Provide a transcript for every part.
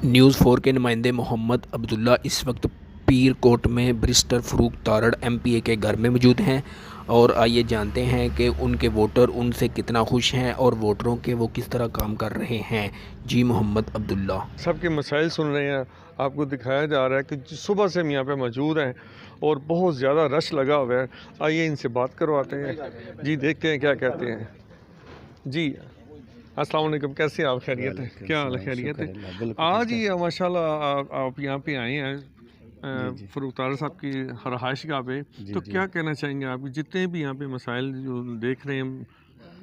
News 4 के नुमाइंदे मोहम्मद अब्दुल्ला इस वक्त पीर कोट में बैरिस्टर फ़रूक तारड़ MPA के घर में मौजूद हैं और आइए जानते हैं कि उनके वोटर उनसे कितना खुश हैं और वोटरों के वो किस तरह काम कर रहे हैं। जी मोहम्मद अब्दुल्ला। सबके मसाइल सुन रहे हैं, आपको दिखाया जा रहा है कि सुबह से हम यहाँ पे मौजूद हैं और बहुत ज़्यादा रश लगा हुआ है। आइए इनसे बात करवाते हैं। जी देखते हैं क्या कहते हैं। जी अस्सलाम वालेकुम, कैसे आप? खैरियत है? क्या हाल है? खैरियत है? आज ये माशाल्लाह आप यहाँ पे आए हैं फ़रूक तारड़ साहब की रहाइश गाह पे, तो क्या कहना चाहेंगे आप जितने भी यहाँ पे मसाइल जो देख रहे हैं?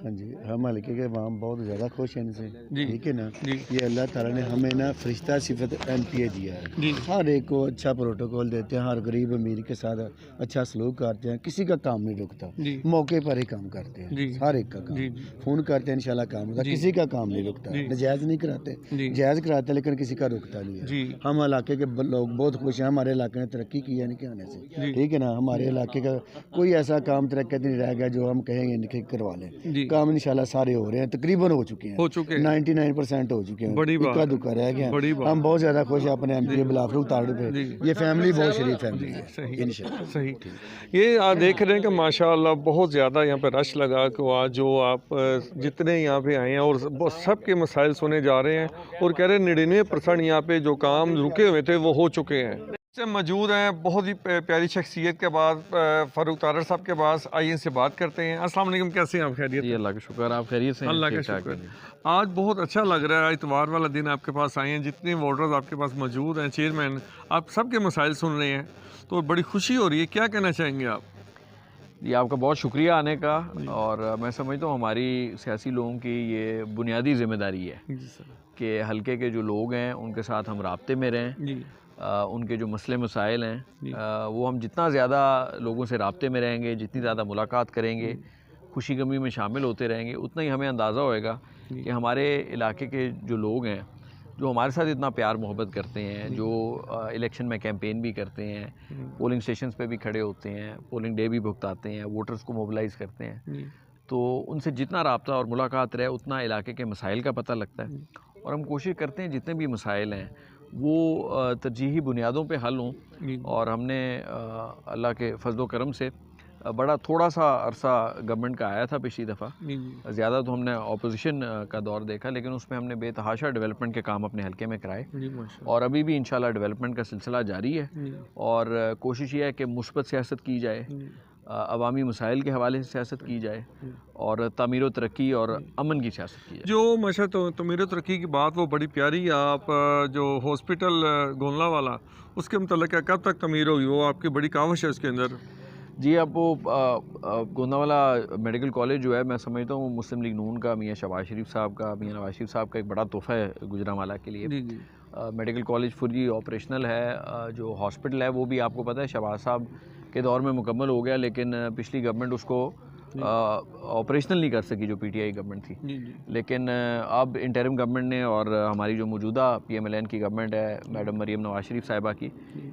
हाँ जी, हम हल्के के इमाम बहुत ज़्यादा खुश हैं इनसे, ठीक है ना। जी ये अल्लाह ताला ने हमें ना फरिश्ता सिफत MPA दिया है। जी हर एक को अच्छा प्रोटोकॉल देते हैं, हर गरीब अमीर के साथ अच्छा सलूक करते हैं, किसी का काम नहीं रुकता, जी मौके पर ही काम करते हैं, जी हर एक का काम। जी फ़ोन करते हैं इंशाल्लाह काम होता है, किसी का काम नहीं रुकता, नजायज़ नहीं कराते, जी जायज़ कराते हैं लेकिन किसी का रुकता नहीं है। जी हम इलाके के लोग बहुत खुश हैं, हमारे इलाके ने तरक्की की है इनके आने से, ठीक है ना। हमारे इलाके का कोई ऐसा काम तरक्की नहीं रह गया जो हम कहेंगे इनके करवा लें। जी काम इंशाल्लाह सारे हो रहे हैं, तकरीबन हो चुके हैं, 99% हो चुके हैं, बड़ी बात इक्का दुक्का रह गया। बड़ी बात। हम बहुत ज़्यादा खुश हैं अपने MPA फ़रूक तारड़ पे। ये फैमिली बहुत शरीफ फैमिली है सही इंशाल्लाह। सही। ये आप देख रहे हैं कि माशाल्लाह बहुत ज़्यादा यहाँ पे रश लगा कि आज जो आप जितने यहाँ पे आए हैं और सब के मसाइल सुने जा रहे हैं और कह रहे हैं 99% यहाँ पे जो काम रुके हुए थे वो हो चुके हैं। से मौजूद हैं बहुत ही प्यारी शख्सियत के बाद फ़रूक तारड़ साहब के पास। आइए इनसे बात करते हैं। अस्सलाम वालेकुम, कैसे हैं आप? खैरियत? जी अल्लाह का शुक्र, आप खैरियत से हैं? अल्लाह का शुक्र। आज बहुत अच्छा लग रहा है, इतवार वाला दिन आपके पास आए हैं, जितने वोटर्स आपके पास मौजूद हैं, चेयरमैन, आप सबके मसाइल सुन रहे हैं तो बड़ी खुशी हो रही है। क्या कहना चाहेंगे आप? जी आपका बहुत शुक्रिया आने का, और मैं समझता हूँ हमारी सियासी लोगों की ये बुनियादी ज़िम्मेदारी है कि हल्के के जो लोग हैं उनके साथ हम राब्ते में रहें। उनके जो मसले मसाइल हैं वो हम जितना ज़्यादा लोगों से राब्ते में रहेंगे, जितनी ज़्यादा मुलाकात करेंगे, खुशी गमी में शामिल होते रहेंगे, उतना ही हमें अंदाज़ा होएगा कि हमारे इलाके के जो लोग हैं जो हमारे साथ इतना प्यार मोहब्बत करते हैं, जो इलेक्शन में कैंपेन भी करते हैं, पोलिंग स्टेशंस पे भी खड़े होते हैं, पोलिंग डे भी भुगताते हैं, वोटर्स को मोबिलाइज़ करते हैं, तो उनसे जितना राब्ता और मुलाकात रहे उतना इलाके के मसाइल का पता लगता है। और हम कोशिश करते हैं जितने भी मसाइल हैं वो तरजीही बुनियादों पे हल हों। और हमने अल्लाह के फजल करम से बड़ा थोड़ा सा अरसा गवर्नमेंट का आया था पिछली दफ़ा, ज़्यादा तो हमने अपोजिशन का दौर देखा, लेकिन उसमें हमने बेतहाशा डेवलपमेंट के काम अपने हल्के में कराए और अभी भी इंशाल्लाह डेवलपमेंट का सिलसिला जारी है। और कोशिश ये है कि मुस्बत सियासत की जाए, अवामी मसाइल के हवाले से सियासत की जाए और तामीर व तरक्की और अमन की सियासत की जाए। जो माशा तामीर व तरक्की की बात वो बड़ी प्यारी है। आप जो हॉस्पिटल गोंदला वाला उसके मतलब कब तक तमीर होगी? वो आपकी बड़ी काविश है उसके अंदर। जी अब वो गोंदावाला मेडिकल कॉलेज जो है, मैं समझता हूँ मुस्लिम लीग नून का मियाँ शहबाज शरीफ साहब का, मियाँ नवाज शरीफ साहब का एक बड़ा तोहफ़ा है गुजरांवाला के लिए। मेडिकल कॉलेज फुली ऑपरेशनल है। जो हॉस्पिटल है वो भी आपको पता है शहबाज साहब के दौर में मुकम्मल हो गया, लेकिन पिछली गवर्नमेंट उसको ऑपरेशनल नहीं कर सकी, जो PTI गवर्नमेंट थी। लेकिन अब इंटरिम गवर्नमेंट ने और हमारी जो मौजूदा PMLN की गवर्नमेंट है मैडम मरीम नवाज शरीफ साहिबा की,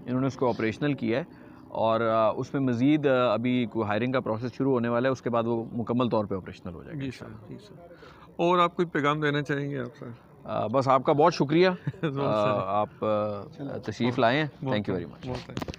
इन्होंने उसको ऑपरेशनल किया है और उसमें मज़ीद अभी कोई हायरिंग का प्रोसेस शुरू होने वाला है, उसके बाद वो मुकम्मल तौर पे ऑपरेशनल हो जाएगा। जी सर। और आप कोई पैगाम देना चाहेंगे आप सर? बस आपका बहुत शुक्रिया, आप तशरीफ़ लाए हैं। Thank you very much.